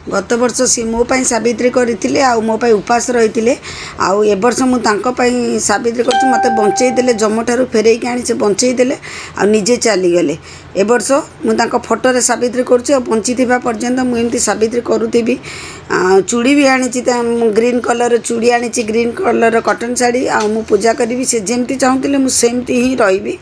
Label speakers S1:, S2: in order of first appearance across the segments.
S1: गत वर्ष सी मो पाई सावित्री करते आ मो पाई उपास रही आउ ए वर्ष मुझे सावित्री कर मत बंचेदेले जमठार फेर आनी से बंचेदेले आ निजे चलीगले ए वर्ष मुझे फोटो सावित्री कर बंची पर्यंत मुझे सावित्री करूबी चूड़ी भी आनी ग्रीन कलर चूड़ी आनी ग्रीन कलर कटन शाढ़ी आ पूजा करी से जमती चाहूली मुझे ही रही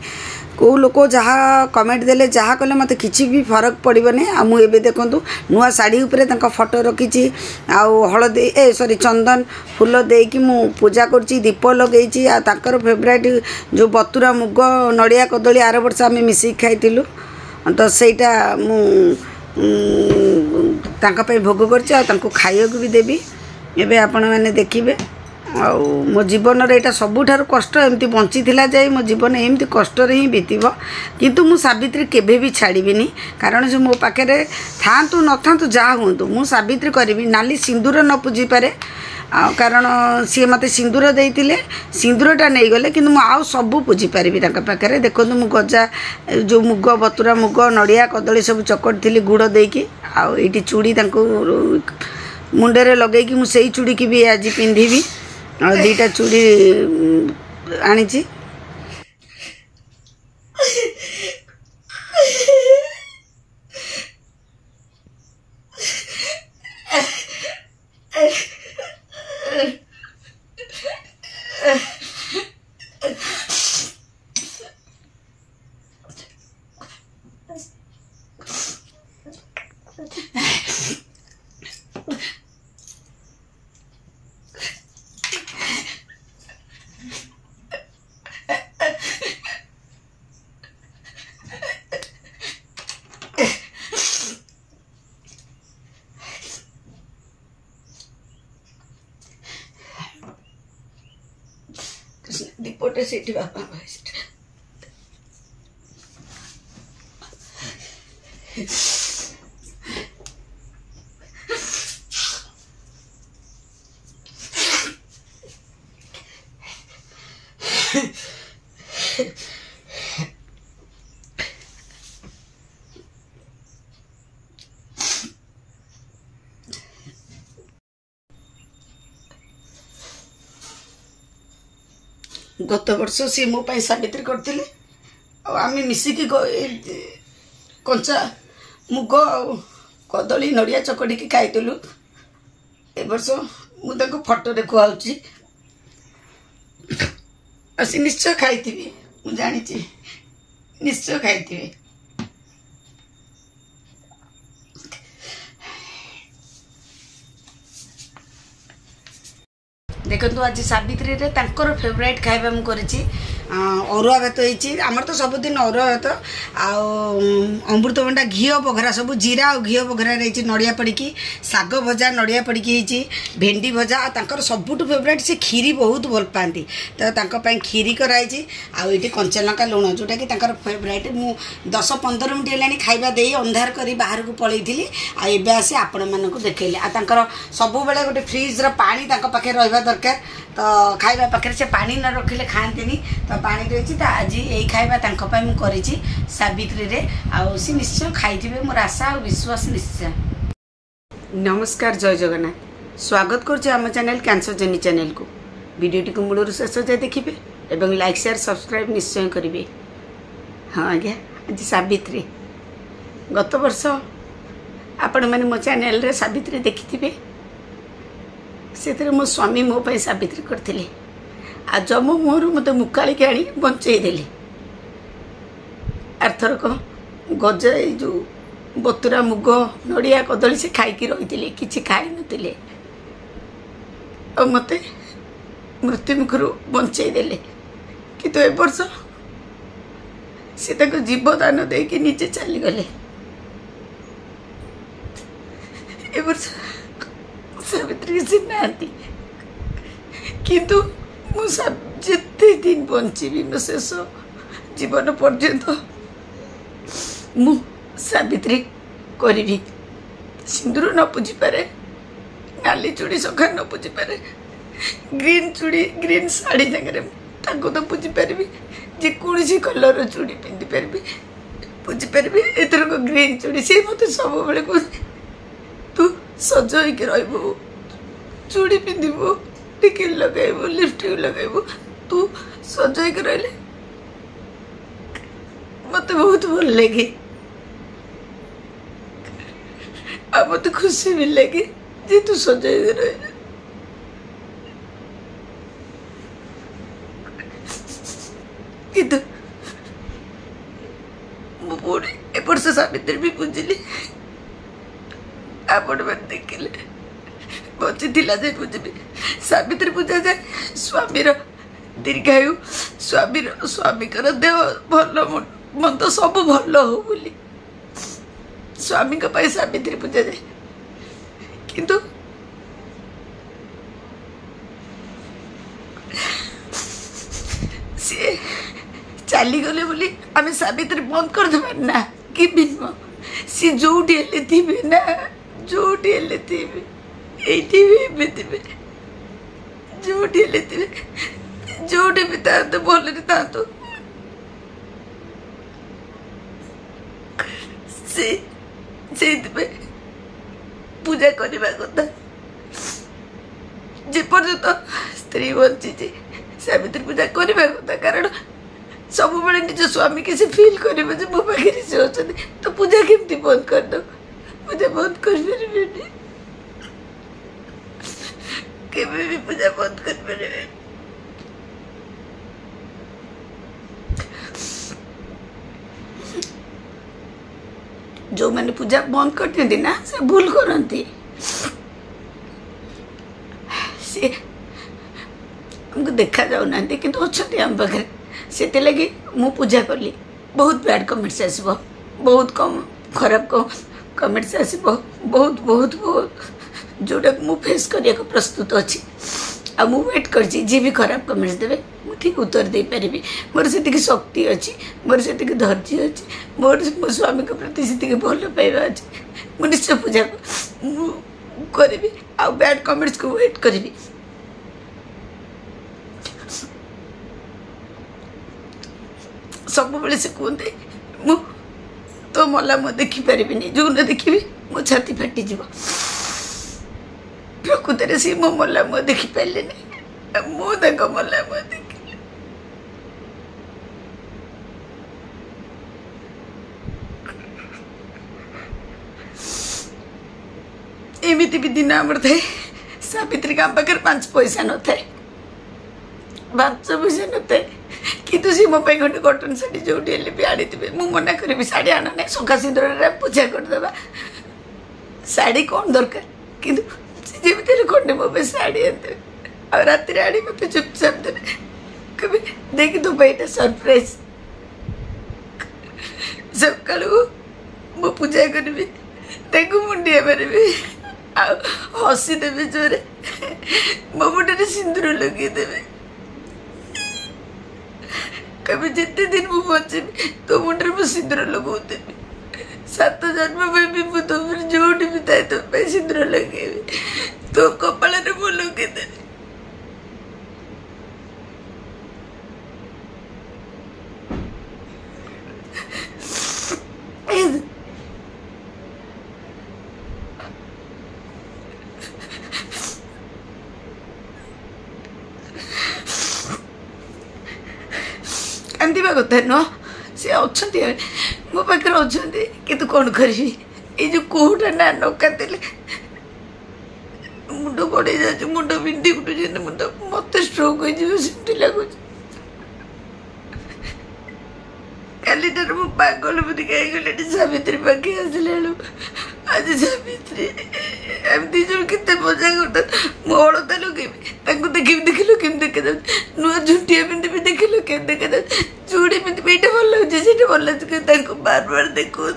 S1: को लोक जहाँ कमेंट देले जहाँ कले मत किसी भी फरक पड़ोनी आ मुझे देखूँ नुआ शाढ़ी उपरे फोटो रखी आउ हलदी सॉरी चंदन फूल देकी मु पूजा करुँची दीप लगे ताकर फेवरेट जो बतुरा मुग नड़िया कदली आर वर्ष आम मिसिक खाइलु तो सहीटा मुझे भोग कर खाइबा भी देवी एवं आपण मैंने देखिए आउ मो जीवन रे एटा सबुठार कष्ट एमती बंची थिला जाए मो जीवन एमती कष्ट रे ही बीतब किंतु मु सावित्री केबे भी छाड़ीबिनी कारण जो मो पाखे थांतु न थांतु जहाँ हूँ मु सावित्री करी नाली सिंदूर न पूजी पारे कारण सी मत सिंदूर देते सिंदूरटा नहीं गले कि आउ सबू पूजी पारि पाखे देखो मु गजा जो मुग बतुरा मुग नड़िया कदली सब चकटी थी गुड़ देकी आउ ये चूड़ी मुंडे लगे मुझे चूड़ी की भी आज पिंधि और दीटा चूड़ी आनी दीपटे से बापा गत वर्ष सी मो पाई सावित्री करते आम मिसिकी कंचा मुग कदली नड़िया चकड़ी की खाइलु ए वर्ष मुझे फोटो देखुआची निश्चय खाई मु जानी निश्चय खाई देखो आज सावित्री रे तांकर फेवरेट खाइबा मु करिछि अरुआ भात होइछि हमर तो सबुदिन अरुआ भात अमृतभंडा घी बघरा सब जीरा और घी बघरा रही नड़िया पड़ी साग भजा नड़िया पड़ी होइछि भेंडी भजा तांकर सबुठु फेवरेट से खीरी बहुत भल पाती तो तांको पई खीरी कराइछि आ एटी कंचा लंका लुण जोटा कि तांकर फेवरेट मु 10-15 मिनिट हेलानी खाइबा देई अंधार करी बाहर को पळैथिली आ एबे आसी आपण मानकु देखैले आ तांकर सब बेले गोटे फ्रिज रो पानी तांको पाखे रहबा दरकार तो खाइबा पाखे से पानी न रखिले खाआंतिनी तो पानी रही तो आज यही खाइबा तांको पई मु करिछि सावित्री रे आ सी निश्चय खाइथिबे मोर आशा और विश्वास निश्चय। नमस्कार जय जगन्नाथ स्वागत करछि आम चैनल कैंसर जर्नी चैनल को वीडियो को मूलर शेष जाए देखिए एवं लाइक शेयर सब्सक्राइब निश्चय करेंगे। हाँ आज्ञा आज सावित्री गत वर्ष आपण मैंने मो चैनल रे सावित्री देखी से मो स्वामी मो पाई सावित्री करथिले आ जब मो मुहर मत मुकाली के आनी बंचेदेले आरथरक गजा जो बतुरा मुग नड़िया कदली से खाई रही किसी खाई नथिले और मत मृत्यु मुखर बंचेदेले किंतु ए वर्ष से जीवदान देके निजे चलीगले ए वर्ष सावित्री से नाती किंतु जिते दिन बंची मो शेष जीवन पर्यंत मु सावित्री करी सिंदूर न पूजी पारे नाली चूड़ी सखा न पूजी पारे ग्रीन चूड़ी ग्रीन शाढ़ी जगह तो पूजी पारि जेकोसी कलर चूड़ी पिंधि पारि पूजी पारि एथर ग्रीन चूड़ी सी मत सब बेले कह तू सज होइके रहबो चूड़ी पिंधिबो टिकिल लगाइबो लिपस्टिक लगाइबो तू सज होइके रहले मते बहुत भल लगे आ मते खुशी भी लगे जे तू सज होइके रह किंतु मु पुणी एपट से सावित्री भी बुझिली आपण मैंने देखिले बची थिला जे बुझिली सावित्री पूजा जाए स्वामी दीर्घायु स्वामी देह भल मंद सब भल हो बोली स्वामी सावित्री पूजा जाए किंतु सी चली गले बोली आम सावित्री बंद कर देवार ना कि सी जोटी थे ना जोटी थे ये भी जोटी थे जोटी भी था भल था पूजा करने कथा जेपर्यंत स्त्री बची सावित्री पूजा करने कथा कारण सब बड़े निज स्वामी के से फील करे मो पाखे से अच्छा तो पूजा केमती बंद कर दो पूजा बंद कर भी पूजा बंद कर पारे जो मैंने पूजा बंद कर दिखती ना से भूल करती से हमको देखा जाऊना कि अच्छा आम पाखे से लगी मु पूजा कली बहुत बैड कमेंट्स आसब बहुत कम खराब कमेंट्स आसब बहुत बहुत बहुत जोटा मु फेस करने को प्रस्तुत अच्छी आ मु वेट कर जी भी खराब कमेंट्स देवे मु ठीक उत्तर दे पारि मोर से शक्ति अच्छी मोर से धैर्य अच्छी मोर मो स्वामी के प्रति से भल पाइबा अच्छी मु निश्चय पूजा करी आ बैड कमेंट्स को वेट करी सब बेले से कहते मु तो मला मु देखी पारि जो न देखी मो छाती फाटी जीव प्रकृत सी मो मला मु देखी पारे नहीं मला मु देखी एमती भी दिन आमर थे सावित्री का पाखे 5 पैसा न थे 5 पैसा न थे कि सी मो गोटे कटन शाढ़ी जो भी आनी थे मु मना करी शाढ़ी आना ना शंखा सिंदूर पूजा करदे शाढ़ी कौन दरकार किंतु जमी खंडे मो शाढ़ी आते आ राति आनी मत चुपचाप दे कभी देख दो भाई सरप्राइज सका मो पूजा करी मुंडिया मारे हसी देवे जोरे मो मुंडे सिंदूर लगे कभी जिते दिन मु बचे तो मुंडे मु सिंदूर लगौदेवी 7 जन्म में भी तो जोटी भी थाए तो सिंदूर लगे तो कपाल मु लगेदेवी कांदा कथा नुह सी अच्छा मो पाखे अच्छा कि कौन करी ये जो कोटा ना नकाते मुंड बड़े जाए मुंड बिंदी उठुचे मुंड मत स्ट्रोक हो लगुच काली मु पागल बुद्धि गई सावित्री पाखे आसला आज सावित्री एमती जो केते मजा करता मु हलता लगे देखी देखिल केम देखा नुआ झुंटिया पिंधि देखिल के देखा चूड़ी पिंधि ये भल लगे भल लगे बार बार देखो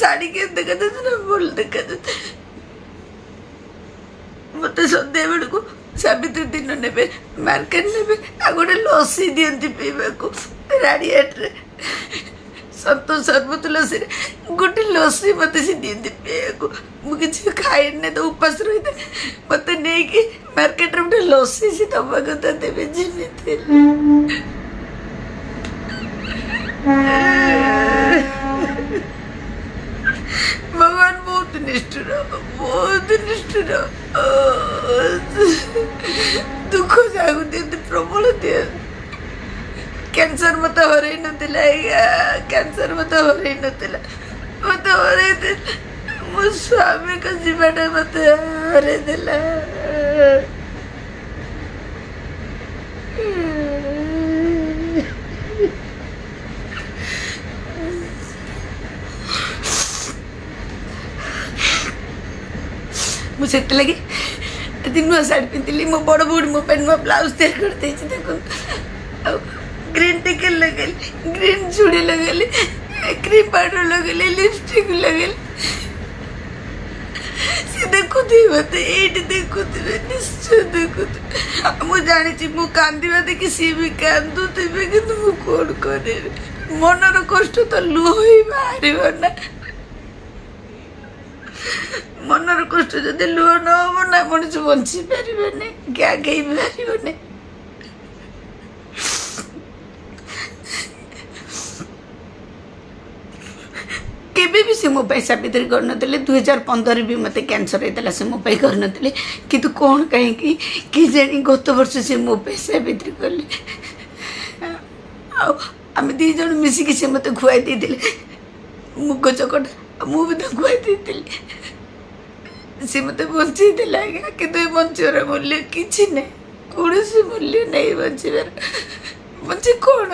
S1: शाढ़ी के देखा ना भल देखा मत सन्ध्या बेलू सावित्री दिन ने मार्केट ने आ गोटे लस्सी दिखती पीवाक राड़ीहाटे सतोष सर्वत लस्सी गोटे लस्सी मत सी दिखती पीवाक मुझे खाए तो उपास रही थे मत नहीं मार्केट में गोटे लस्सी सी दबा कथा देवे जमी भगवान बहुत बहुत निष्ठुर दुख जागु दियंती प्रबल दिए कैंसर मत हरई नथिला कैंसर मत हरई नथिला मत हरई मो स्वामी का जीवाटा मत हरई देला मुझे लगे नुआ शाढ़ी पिंधली मो बड़ बूढ़ी मो नुआ ब्लाउज तैयार करते देख ग्रीन टिकल लगेली ग्रीन चूड़ी लगेली क्रीम पाउडर लगेली लिपस्टिक लगेली सी देखुथि मत एटी देखुथि निश्चय देखुथि मु जानी मु कांदिबा देखि सी भी कांदुथिबे किंतु मु कोन करे मनर कष्ट तो लुह ही बाहरिबो ना मनर कष्ट जदि लुह न हो ना मनुष्य बंची पारे क्या गई पारे केबे भी से मो पैसा साबित्री कर 2015 भी मत कैंसर होता से मो कर किंतु कौन कहीं कि जानी गत वर्ष से मो पैसा साबित्री कले आम दी जन मिसिकी से मत खुआई देते मुग चकटा मु भी तो खुआई देती सी मत बंची आज्ञा कि बंचार मूल्य किसी ना कौन मूल्य नहीं बचार बचे कौन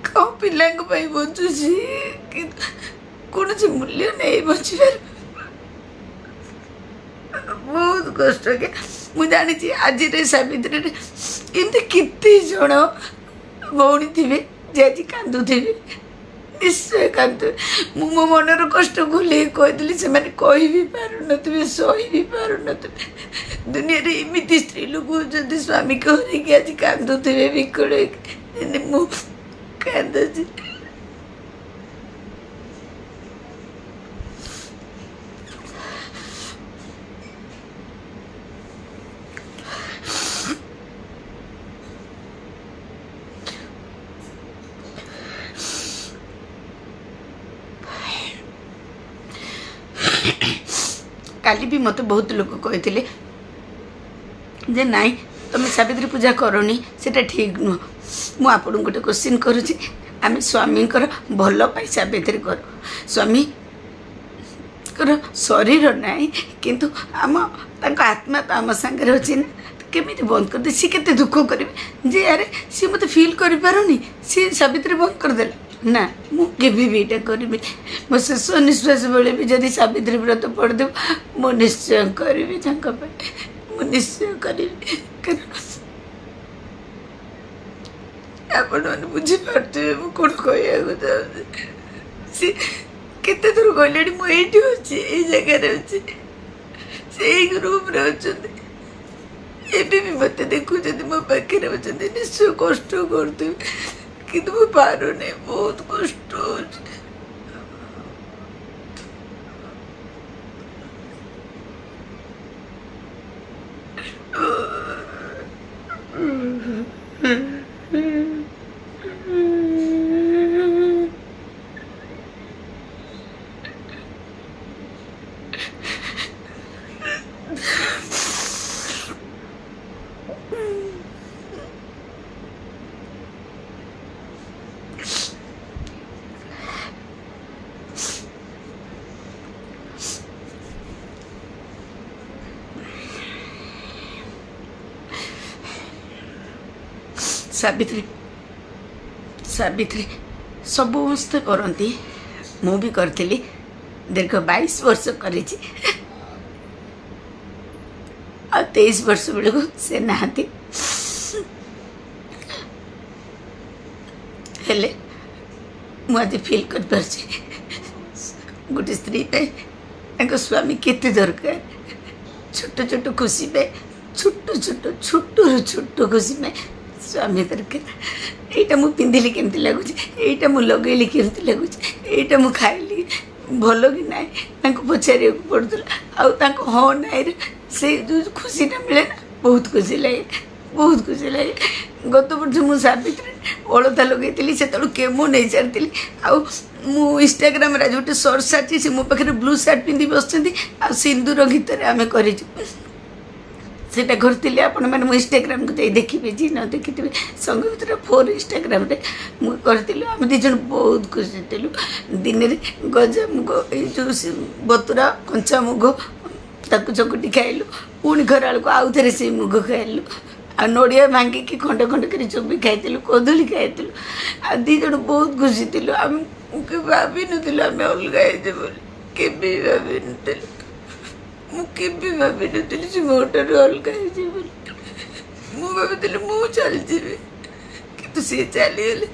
S1: कौ पिला बचुची कौन मूल्य नहीं बचार बहुत कष्ट के मुझे जानी आज सावित्री एमती केते जन भौणी थे जे कांदुवे निश्चय कांदु मु मो मनर कष्ट भूली कहीदि से कही भी पार नी सही भी पार नी दुनिया एमती स्त्री लोक होती स्वामी को हरैक आज कांदुवे विकल मु कांदुची काली भी मत बहुत लोग कहते जे नाई तुम सावित्री पूजा करनी से ठीक नुह मु आपन गोटे क्वेश्चन करुँची आम स्वामी भल पाई सावित्री कर स्वामी शरीर नाई किंतु आम आत्मा तो आम सांगे अच्छी ना केमी बंद कर दे सी के दुख करें जे यार सी मत फिल कर पारुनी सी सावित्री बंद करदेला ना मुझे भी यहाँ करी मो शेष निश्वास बेले भी जदि सावित्री व्रत पढ़देव मु निश्चय करी मु निश्चय करी आपण मैंने बुझीपारे मुझे कौन कहूँ सी केते दूर कहले मुझे अच्छी ये जगार अच्छी से रूम अच्छा भी मत देखुं मो पाखे अच्छा निश्चय कष्ट करते किंतु मैं पारो नहीं बहुत कष्ट सावित्री सावित्री समस्ते करती मु भी करी दीर्घ 22 वर्ष कर 23 वर्ष बेलू से नहांती हेले मुझे फील कर गोटे स्त्री पे स्वामी केते दरकार छोट छोट खुशी पे छोट छोट छोट छोट खुशी में स्वामी दरकार यहाँ मुझे पिंधिली केमती लगुच यहाँ मुझे लगेली केमती लगुच यहाँ मुझे खाइली भल कि ना पचार पड़ता हाँ ना से जो खुशीटा मिले ना बहुत खुशी लगे गत वर्ष मुझे सावित्री अलता लगे से केमो नहीं सारी मु इंस्टाग्राम रे जो सर्ट सार्ट से मो पाखे ब्लू सार्ट पिंधि बस आ सिंदूर गीत आम कर सेटा करती आपण मैंने इंस्टाग्राम को जाई देखिए जी न देखी संगीत 4 इंस्टाग्राम रे मु करती आम दीज बहुत खुशी थी दिन में गजा मुग जो बतुरा कंचा मुग ताकू चकुटी खाइलु पुणी खरा को आउ थे से मुग खाइलु आ नड़िया भांगिकी खंडे खंडे कर चोबी खाइलु कदली खाइलु आ दीज बहुत खुशी थी आम भाभी नुलु आम अलग के भाभी नुलु मुझे भाभी नी से मोटर अलग मुझे मु चलती कि सी चलीगले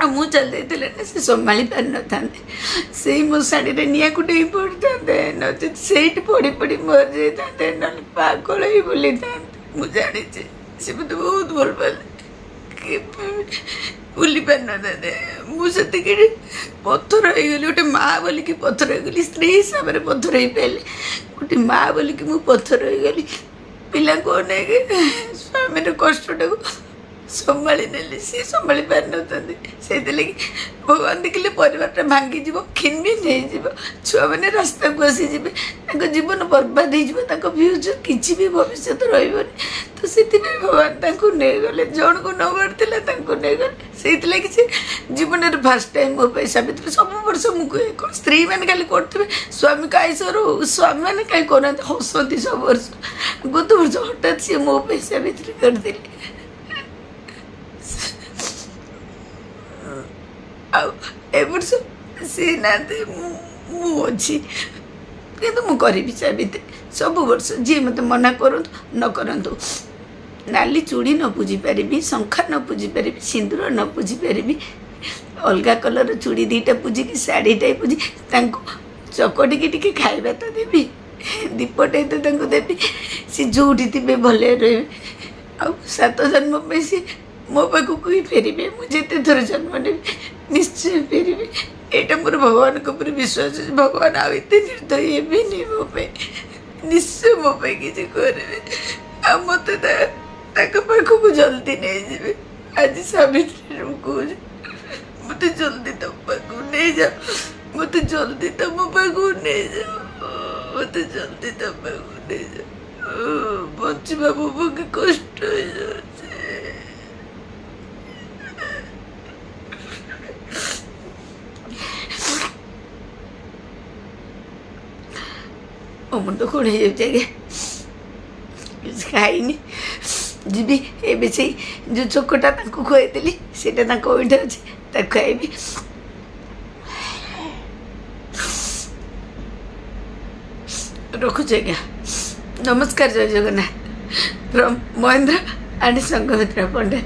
S1: मु चल जाते ना से संभाली पार न था से मो शाढ़ी निआ कुटे पड़ता नचे से पड़ी पड़ी मर जाते ना पागल ही बोली था मुझे जानी से मत बहुत भल पाले भूली पार न था मुझे पत्थर हो गली गोटे माँ बोलिकी पत्थर हो गली स्त्री हिसाब से पत्थर हो पारे गोटे माँ बोलिकी मु पत्थर हो गली पिला को नहीं स्वामी कष्ट संभाली नेली सी संभाली पार न से भगवान देखिले परिवार भांगी खिन भी नहीं छुआ मैंने रास्ता को आसीजे जीवन बर्बाद हो फ्यूचर किसी भी भविष्य रही तो से भगवान नहीं गले जन को नबार नहीं गले से जीवन में फास्ट टाइम मो सावित्री सब वर्ष मुझे स्त्री मैंने खाली करते स्वामी कई सर स्वामी मैंने कहीं करना हसती सब वर्ष गत वर्ष हठात सी मो सावित्री करते वर्ष सी ना मुझी कि करी सावित्री सब वर्ष जी मत मना करूँ न करूँ नाली चूड़ी न पूजी पारि शंखा न पूजी पारि सिंदूर न पूजी पारि अलग कलर चूड़ी दीटा पूजिकी शाढ़ीटा पूजी चकटिकी खाଇବା तो देवी दीपटे तो देवी सी जो थे भल रे आ 7 जन्म पे सी मो पाखक ही फेरबे मुझे थर जन्म ने निश्चय फेरबे एटा मोर भगवान को ऊपर विश्वास है भगवान आते निर्दय भी नहीं मो निश्चय मो किसी करेंगे आ मत पाखक जल्दी नहीं जी आज सावित्री कह मत जल्दी तुम पाक नहीं जाओ मत जल्दी तुम पाक नहीं जाओ मत जल्दी तुम पाक नहीं जाओ बचा मो पाखे कष्ट हो जाए मुंड कौन हो जाए खाईनी जी ए से जो चोकटा खुआई से ओइठा अच्छे खाइबी रखुच आज्ञा नमस्कार जय Jagannath from Mahendra and Sanghamitra Panda.